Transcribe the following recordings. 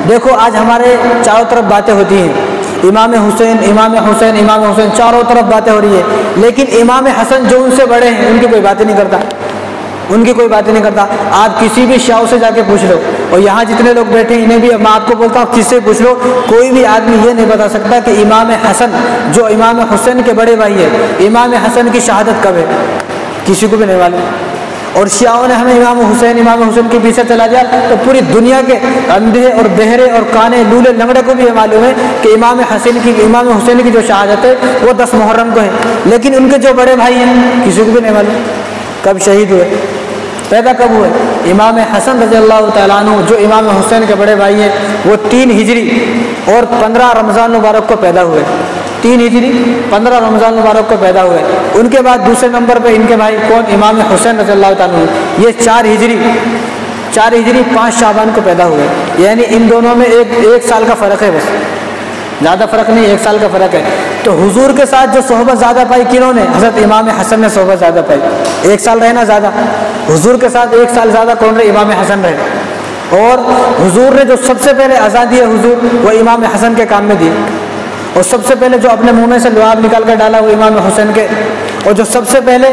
دیکھو آج ہمارے چاروں طرف باتیں ہوتی ہیں، امام حسین امام حسین امام حسین، چاروں طرف باتیں ہو رہی ہے، لیکن امام حسن جو ان سے بڑے ہیں ان کی کوئی باتیں نہیں کرتا، ان کی کوئی باتیں نہیں کرتا۔ آپ کسی بھی شیعہ سے جا کے پوچھ لو، اور یہاں جتنے لوگ بیٹھے ہیں انہیں بھی میں آپ کو بولتا ہوں کس سے پوچھ لو، کوئی بھی آدمی یہ نہیں بتا سکتا کہ امام حسن جو امام حسین کے بڑے بھائی ہے، امام حسن کی شہادت کب ہے، کسی کو بھی نہیں معلوم۔ اور شیعوں نے ہمیں امام حسین کے پیچھے چلا دیا، تو پوری دنیا کے اندھے اور بہرے اور کانے لولے لنگڑے کو بھی یہ معلوم ہے کہ امام حسین کی جو شہادت ہے وہ 10 محرم کو ہے، لیکن ان کے جو بڑے بھائی ہیں کسی کو بھی نہیں معلوم کب شہید ہوئے، پیدا کب ہوئے۔ امام حسن رضی اللہ تعالیٰ عنہ جو امام حسین کے بڑے بھائی ہیں وہ 3 ہجری اور 15 رمضان مبارک کو پیدا ہوئے، 3 ہجری 15 رمضان مبارک کو پیدا ہوئے۔ ان کے بعد دوسرے نمبر پہ ان کے بھائی کون، امام حسین رضی اللہ تعالیٰ عنہ، یہ 4 ہجری 5 شعبان کو پیدا ہوئے، یعنی ان دونوں میں ایک سال کا فرق ہے، بس زیادہ فرق نہیں، 1 سال کا فرق ہے۔ تو حضور کے ساتھ جو صحبت زیادہ پائی کنہوں نے، حضرت امام حسن نے صحبت زیادہ پائی، 1 سال رہنا زیادہ، حضور کے ساتھ 1 سال زیادہ کون رہے، امام حسن رہے۔ اور حضور نے جو سب سے پہلے آزادی ہے حضور وہ امام حسن کے کام میں دی، اور سب سے پہلے جو اپنے منہ میں سے لعاب نکال کر ڈالا وہ امام حسین کے، اور جو سب سے پہلے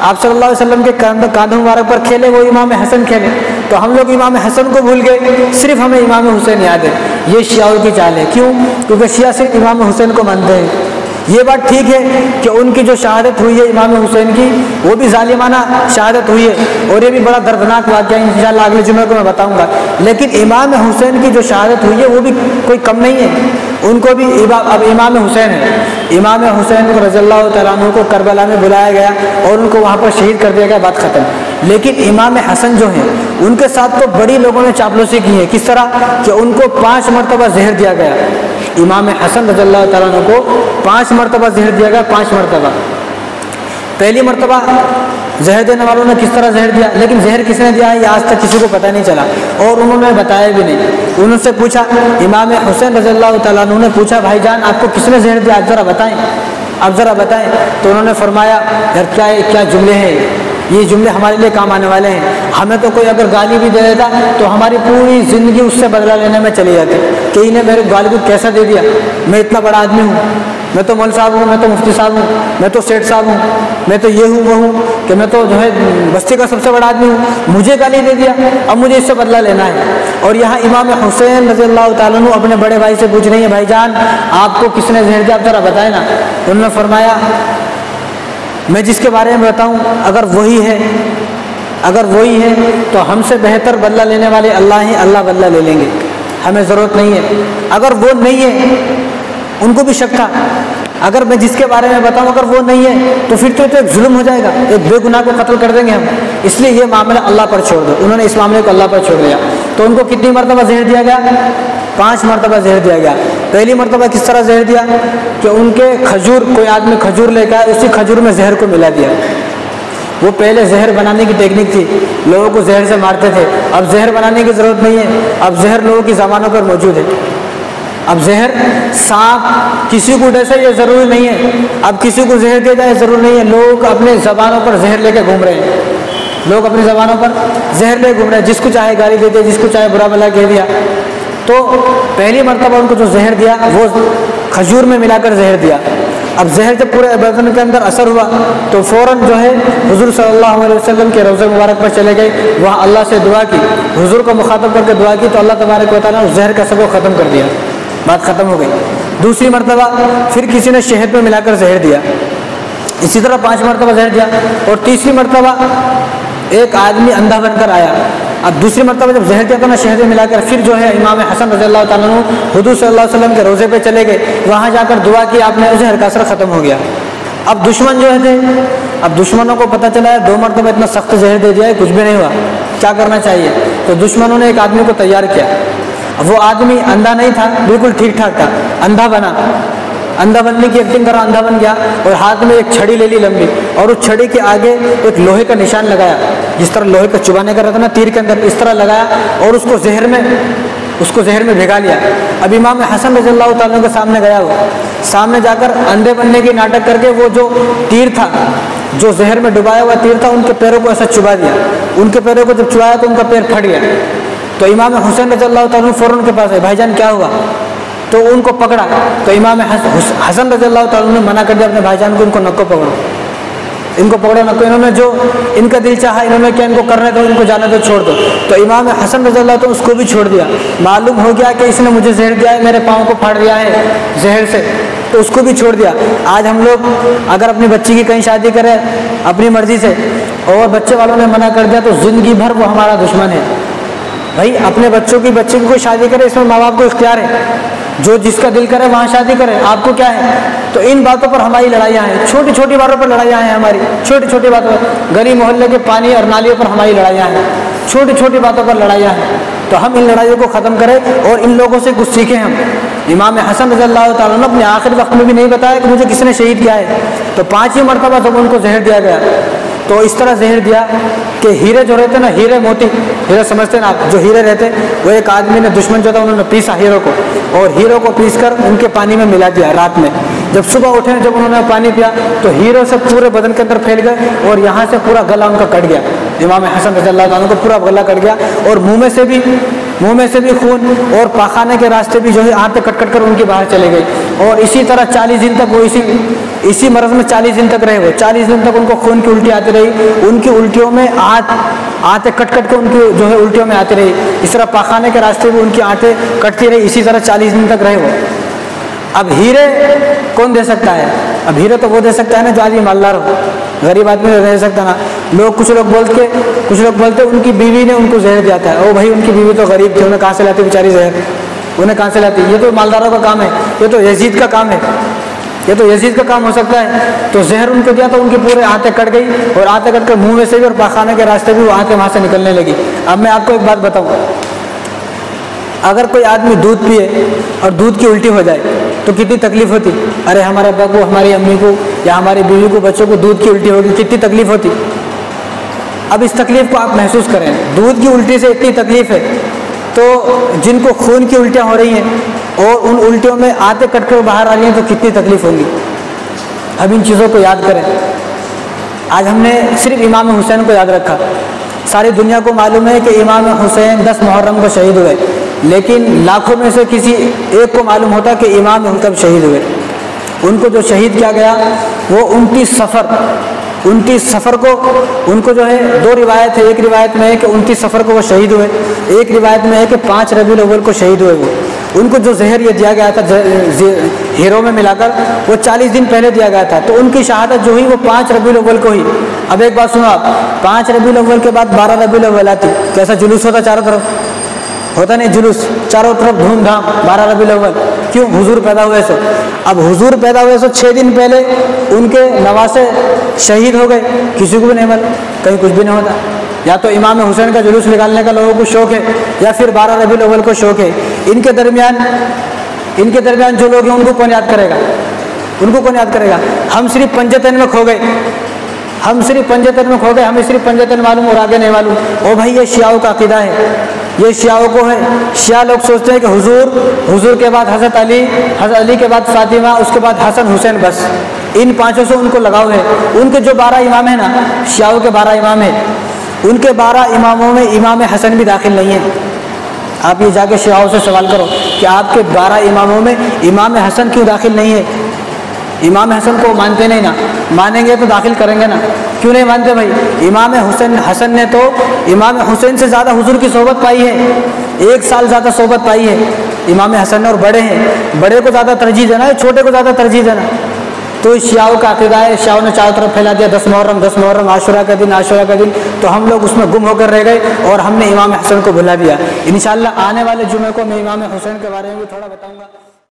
آپ صلی اللہ علیہ وسلم کے کاندھوں مبارک پر کھیلے وہ امام حسن کھیلے۔ تو ہم لوگ امام حسن کو بھول گئے، صرف ہمیں امام حسین یاد ہے۔ یہ شیعوں کی چال ہے، کیوں؟ کیونکہ شیعہ صرف امام حسین کو مانتے ہیں۔ یہ بات ٹھیک ہے کہ ان کی جو شہادت ہوئی ہے امام حسین کی وہ بھی ظالمانہ شہادت ہوئی ہے، اور یہ بھی بڑا دردناک واقعہ ہے، انشاءاللہ اگلے جمعے کو میں بتاؤں گا، لیکن امام حسین کی جو شہادت ہوئی ہے وہ بھی کوئی کم نہیں ہے، ان کو بھی اب امام حسین ہے، امام حسین رضی اللہ تعالیٰ عنہ کو کربلا میں بلایا گیا اور ان کو وہاں پر شہید کر دیا گیا، بات ختم۔ لیکن امام حسن جو ہیں ان کے ساتھ تو بڑی لوگوں نے چاپلوسی کی ہے، کس طرح کہ ان کو 5 مرتبہ زہر دیا گیا، امام حسن رضی اللہ تعالیٰ عنہ کو 5 مرتبہ زہر دیا گیا، 5 مرتبہ۔ پہلی مرتبہ زہر دینے والوں نے کس طرح زہر دیا، لیکن زہر کس نے دیا ہے یہ آج تک کسی کو پتہ نہیں چلا، اور انہوں نے بتایا بھی نہیں۔ انہوں سے پوچھا، امام حسین رضی اللہ تعالیٰ عنہ نے پوچھا، بھائی جان آپ کو کس نے زہر دیا، آپ ذرا بتائیں۔ تو انہوں نے فرمایا، یار کیا جملے ہیں یہ جملے ہمارے لیے کام آنے والے ہیں، ہمیں تو کوئی اگر گالی بھی دے دیتا تو ہماری پوری زندگی اس سے بدلہ لینے میں چلی جاتی، کہ انہیں میرے گالی کو کیسا دے دیا، میں اتنا بڑا آدمی ہوں، میں تو مول صاحب ہوں، میں تو مفتی صاحب ہوں، میں تو سیٹھ صاحب ہوں، میں تو یہ ہوں وہ ہوں، کہ میں تو جو ہے بستی کا سب سے بڑا آدمی ہوں، مجھے گالی دے دیا، اب مجھے اس سے بدلہ لینا ہے۔ اور یہاں امام حسین رضی اللہ تعالیٰ عنہ اپنے بڑے بھائی سے پوچھ رہی ہیں، بھائی جان آپ کو کس نے زہر دیا، آپ ذرا بتائیں نا۔ انہوں نے فرمایا، میں جس کے بارے میں بتاؤں اگر وہی ہے تو ہم سے بہتر بدلہ لینے والے اللہ ہیں، اللہ بدلہ لے لیں گے، ہمیں ضرورت نہیں ہے۔ اگر وہ نہیں ہے، ان کو بھی شک تھا، اگر میں جس کے بارے میں بتاؤں اگر وہ نہیں ہے تو پھر تو ایک ظلم ہو جائے گا، ایک بے گناہ کو قتل کر دیں گے ہم، اس لیے یہ معاملہ اللہ پر چھوڑ دو۔ انہوں نے اس معاملے کو اللہ پر چھوڑ دیا۔ تو ان کو کتنی مرتبہ زہر دیا گیا؟ 5 مرتبہ زہر دیا گیا۔ پہلی مرتبہ کس طرح زہر دیا کہ ان کے کھجور، کوئی آدمی کھجور لے کر اسی کھجور میں زہر کو ملا دیا۔ وہ پہلے زہر بنانے کی ٹیکنیک تھی، لوگوں کو زہر سے مارتے تھے، اب زہر بنانے کی ضرورت نہیں ہے، اب زہر لوگوں کی زبانوں پر موجود ہے۔ اب زہر سانپ کسی کو ڈسے یہ ضروری نہیں ہے، اب کسی کو زہر دے جائے ضروری نہیں ہے، لوگ اپنے زبانوں پر زہر لے کے گھوم رہے ہیں، لوگ اپنی زبانوں پر زہر لے گھوم رہے ہیں، جس کو چاہے گالی دے دیا، جس کو چاہے برا بھلا کہہ دیا۔ تو پہلی مرتبہ ان کو جو زہر دیا وہ کھجور میں ملا کر زہر دیا۔ اب زہر جب پورے بدن کے اندر اثر ہوا تو فوراً جو ہے حضور صلی اللہ علیہ وسلم کے روضہ مبارک پر چلے گئے، وہاں اللہ سے دعا کی، حضور کو مخاطب کر کے دعا کی، تو اللہ تبارک و تعالیٰ نے اس زہر کا سبب ختم کر دیا، بات ختم ہو گئی۔ دوسری مرتبہ پھر کسی نے شہد میں ملا کر زہر دیا، اسی طرح 5 مرتبہ زہر دیا۔ اور تیسری مرتبہ ایک آدمی اندھا بن کر آیا، اب دوسری مرتبہ جب زہر دیا تھا نا شہد میں ملا کر، پھر جو ہے امام حسن رضی اللہ تعالیٰ عنہ حضور صلی اللہ علیہ وسلم کے روضے پہ چلے گئے، وہاں جا کر دعا کی، آپ نے زہر کا اثر ختم ہو گیا۔ اب دشمن جو ہے اب دشمنوں کو پتہ چلا ہے 2 مرتبہ اتنا سخت زہر دے دیا ہے، کچھ بھی نہیں ہوا، کیا کرنا چاہیے؟ تو دشمنوں نے ایک آدمی کو تیار کیا، وہ آدمی اندھا نہیں تھا، بالکل ٹھیک ٹھاک تھا، اندھا بنا، اندھا بننے کی ایکٹنگ کرا، اندھا بن گیا، اور ہاتھ میں ایک چھڑی لے لی لمبی، اور اس چھڑی کے آگے ایک لوہے کا نشان لگایا، جس طرح لوہے کا چبانے کا رہتا نا تیر کے اندر، اس طرح لگایا، اور اس کو زہر میں بھگا لیا۔ اب امام حسن رضی اللہ تعالیٰ کے سامنے گیا، وہ سامنے جا کر اندھے بننے کی ناٹک کر کے وہ جو تیر تھا، جو زہر میں ڈبایا ہوا تیر تھا، ان کے پیروں کو ایسا چبا دیا، ان کے پیروں کو جب چبایا تو ان کا پیر پھٹ گیا، تو امام حسین رضی اللہ تعالیٰ فوراً کے پاس ہے، بھائی جان کیا ہوا؟ تو ان کو پکڑا، تو امام حسن رضی اللہ تعالیٰ نے منع کر دیا اپنے بھائی جان کو، ان کو نکو پکڑو، ان کو پکڑو نکو، انہوں نے جو ان کا دل چاہا انہوں نے کیا، ان کو کرنے دو، ان کو جانے دو، چھوڑ دو۔ تو امام حسن رضی اللہ تعالیٰ اس کو بھی چھوڑ دیا، معلوم ہو گیا کہ اس نے مجھے زہر دیا ہے، میرے پاؤں کو پھاڑ دیا ہے زہر سے، تو اس کو بھی چھوڑ دیا۔ آج ہم لوگ اگر اپنی بچی کی کہیں شادی کریں اپنی مرضی سے اور بچے والوں نے منع کر دیا تو زندگی بھر وہ ہمارا دشمن ہے۔ بھائی اپنے بچوں کی بچی کی کوئی شادی کرے اس میں ماں باپ کو اختیار ہے، جو جس کا دل کرے وہاں شادی کرے، آپ کو کیا ہے؟ تو ان باتوں پر ہماری لڑائیاں ہیں، چھوٹی چھوٹی باتوں پر لڑائیاں ہیں ہماری، چھوٹی چھوٹی باتوں پر، گلی محلے کے پانی اور نالیوں پر ہماری لڑائیاں ہیں، چھوٹی چھوٹی باتوں پر لڑائیاں ہیں۔ تو ہم ان لڑائیوں کو ختم کریں اور ان لوگوں سے کچھ سیکھیں ہم۔ امام حسن رضی اللہ تعالیٰ نے اپنے آخری وقت میں بھی نہیں بتایا کہ مجھے کس نے شہید کیا ہے، تو 5 مرتبہ جب ان کو زہر دیا گیا تو اس طرح زہر دیا کہ ہیرے جو رہتے نا، ہیرے موتی، ہیرے سمجھتے نا آپ، جو ہیرے رہتے، وہ ایک آدمی نے دشمن جو تھا انہوں نے پیسا ہیروں کو، اور ہیروں کو پیس کر ان کے پانی میں ملا دیا رات میں۔ جب صبح اٹھے جب انہوں نے پانی پیا تو ہیروں سے پورے بدن کے اندر پھیل گئے اور یہاں سے پورا گلا ان کا کٹ گیا، امام حسن رضی اللہ تعالیٰ کو پورا گلا کٹ گیا، اور منہ میں سے بھی خون اور پاخانے کے راستے بھی جو ہے آنتیں کٹ کٹ کر ان کی باہر چلے گئی، اور اسی طرح 40 دن تک وہ اسی مرض میں 40 دن تک رہے، وہ 40 دن تک ان کو خون کی الٹی آتی رہی، ان کی الٹیوں میں آنتیں کٹ کٹ کے ان کی جو ہے الٹیوں میں آتی رہی، اس طرح پاخانے کے راستے بھی ان کی آنتیں کٹتی رہی، اسی طرح 40 دن تک رہے وہ۔ اب ہیرے کون دے سکتا ہے؟ اب ہیرے تو وہ دے سکتا ہے نا جو آدمی مالدار ہو، غریب آدمی نہیں دے سکتا نا۔ کچھ لوگ بولتے ان کی بیوی نے ان کو زہر دیا تھا، او بھائی ان کی بیوی تو غریب تھی، انہیں کہاں سے لاتی بیچاری زہر، انہیں کہاں سے لاتی؟ یہ تو مالداروں کا کام ہے، یہ تو یزید کا کام ہے، یہ تو یزید کا کام ہو سکتا ہے۔ تو زہر ان کو دیا تو ان کی پورے آنتیں کٹ گئی، اور آنتیں کٹ کر منہ میں سے بھی اور پاخانے کے راستے بھی وہ آنتیں وہاں سے نکلنے لگی۔ اب میں آپ کو ایک بات بتاؤں، اگر کوئی آدمی دودھ پیے اور دودھ کی الٹی ہو جائے تو کتنی تکلیف ہوتی؟ ارے ہمارے ابا کو، ہماری امی کو یا ہماری بیوی کو، بچوں کو دودھ کی الٹی ہوگی، کتنی تکلیف ہوتی؟ اب اس تکلیف کو آپ محسوس کریں، دودھ کی الٹی سے اتنی تکلیف ہے، تو جن کو خون کی الٹیاں ہو رہی ہیں اور ان الٹیوں میں آنتیں کٹ کر باہر آ رہی ہیں تو کتنی تکلیف ہوگی؟ اب ان چیزوں کو یاد کریں۔ آج ہم نے صرف امام حسین کو یاد رکھا، ساری دنیا کو معلوم ہے کہ امام حسین 10 محرم کو شہید ہوئے، لیکن لاکھوں میں سے کسی ایک کو معلوم ہوتا کہ امام ہم کب شہید ہوئے۔ ان کو جو شہید کیا گیا وہ 29 سفر کو ان کو جو ہے 2 روایت ہے، ایک روایت میں ہے کہ 29 سفر کو وہ شہید ہوئے، ایک روایت میں ہے کہ 5 ربیع الاول کو شہید ہوئے وہ۔ ان کو جو زہر یہ دیا گیا تھا ہیروں میں ملا کر، وہ 40 دن پہلے دیا گیا تھا، تو ان کی شہادت جو ہوئی وہ 5 ربیع الاول کو ہوئی۔ اب ایک بات سنو آپ، 5 ربیع الاول کے بعد 12 ربیع الاول آتی، کیسا جلوس ہوتا چاروں طرف، ہوتا نہیں جلوس چاروں طرف دھوم دھام 12 ربیع الاول، کیوں؟ حضور پیدا ہوئے سو۔ اب حضور پیدا ہوئے سو 6 دن پہلے ان کے نواسے شہید ہو گئے، کسی کو بھی نہیں ملا، کہیں کچھ بھی نہیں ہوتا۔ یا تو امام حسین کا جلوس نکالنے کا لوگوں کو شوق ہے، یا پھر 12 ربیع الاول کو شوق ہے۔ ان کے درمیان جو لوگ ہیں ان کو کون یاد کرے گا؟ ان کو کون یاد کرے گا؟ ہم صرف پنجتن میں کھو گئے، ہمیں صرف پنجتن معلوم اور آگے نہیں معلوم۔ او بھائی یہ شیعوں کا عقیدہ ہے، یہ شیعوں کو ہے۔ شیعہ لوگ سوچتے ہیں کہ حضور کے بعد حضرت علی کے بعد فاطمہ، اس کے بعد حسن حسین، بس ان 5 سے ان کو لگاؤ ہے۔ ان کے جو 12 امام ہیں نا، شیعوں کے 12 امام ہیں، ان کے 12 اماموں میں امام حسن بھی داخل نہیں ہے۔ آپ یہ جا کے شیعوں سے سوال کرو کہ آپ کے 12 اماموں میں امام حسن کیوں داخل نہیں ہے؟ امام حسن کو مانتے نہیں نا، مانیں گے تو داخل کریں گے نا، کیوں نہیں مانتے بھائی؟ امام حسن نے تو امام حسین سے زیادہ حضور کی صحبت پائی ہے، 1 سال زیادہ صحبت پائی ہے امام حسن نے، اور بڑے کو زیادہ ترجیح دینا ہے، چھوٹے کو زیادہ ترجیح دینا۔ تو شیعوں کا عقیدہ ہے، شیعوں نے چاروں طرف پھیلا دیا 10 محرم عاشورہ کا دن، تو ہم لوگ اس میں گم ہو کر رہ گئے اور ہم نے امام حسن کو بھلا دیا۔ انشاءاللہ آنے والے جمعے کو میں امام حسین کے بارے میں بھی تھوڑا بتاؤں گا۔